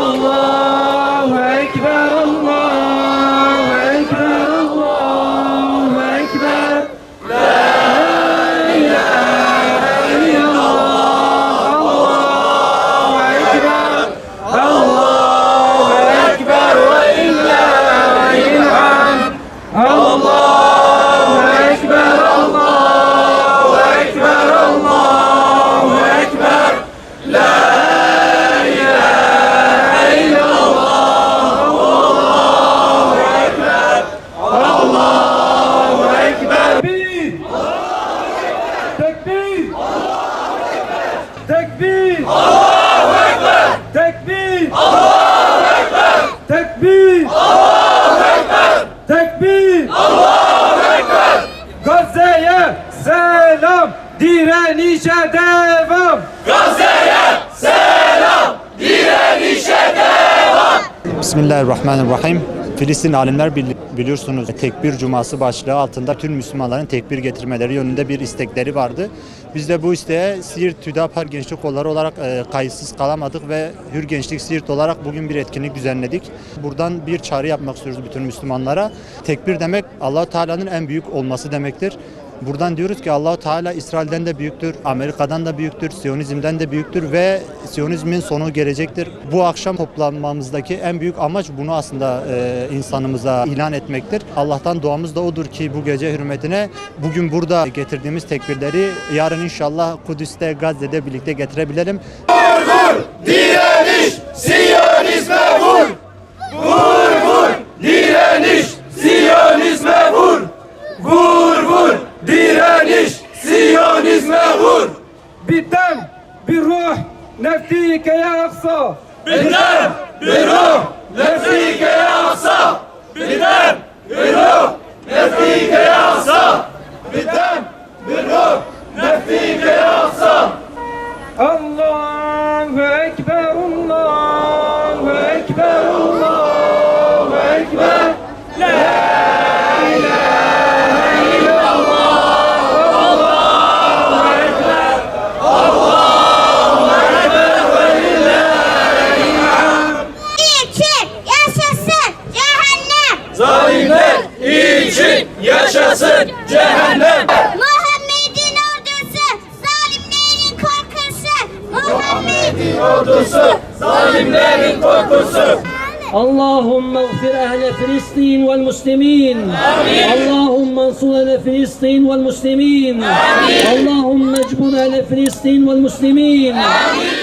Allahu Ekber, Allahu Ekber, Allahu Ekber. La ilahe illallah, Allahu Ekber. Allahu Ekber ve illahil hamd. Allahu Ekber, Allahu Ekber, Allahu Ekber. La Tekbir! Tekbir! Allahu Ekber! Tekbir! Allahu Ekber! Tekbir! Allahu Ekber! Tekbir! Allahu Ekber! Gazze'ye selam, direnişe devam! Gazze'ye selam, direnişe devam! Bismillahirrahmanirrahim. Filistin Alimler biliyorsunuz Tekbir Cuması başlığı altında tüm Müslümanların tekbir getirmeleri yönünde bir istekleri vardı. Biz de bu isteğe Siirt TÜDAPAR Gençlik Kolları olarak kayıtsız kalamadık ve Hür Gençlik Siirt olarak bugün bir etkinlik düzenledik. Buradan bir çağrı yapmak istiyoruz bütün Müslümanlara. Tekbir demek Allah-u Teala'nın en büyük olması demektir. Buradan diyoruz ki Allah-u Teala İsrail'den de büyüktür, Amerika'dan da büyüktür, Siyonizm'den de büyüktür ve Siyonizmin sonu gelecektir. Bu akşam toplanmamızdaki en büyük amaç bunu aslında insanımıza ilan etmektir. Allah'tan duamız da odur ki bu gece hürmetine bugün burada getirdiğimiz tekbirleri yarın inşallah Kudüs'te, Gazze'de birlikte getirebilelim. Vur vur, direniş, Siyonizme vur! Vur vur, direniş, Siyonizme vur! Vur vur, direniş, Siyonizme vur! بالدم بالروح نفديك يا أقصى بالدم بالروح نفديك يا أقصى بالدم بالروح نفديك يا أقصى بالدم بالروح نفديك يا أقصى الله أكبر الله أكبر الله أكبر لا Zalimler için yaşasın cehennem. Muhammed'in ordusu, zalimlerin korkusu. Muhammed'in ordusu, zalimlerin korkusu. اللهم اغفر أهل فلسطين والمسلمين آمين. اللهم انصر أهل فلسطين والمسلمين آمين. اللهم اجبر أهل فلسطين والمسلمين آمين.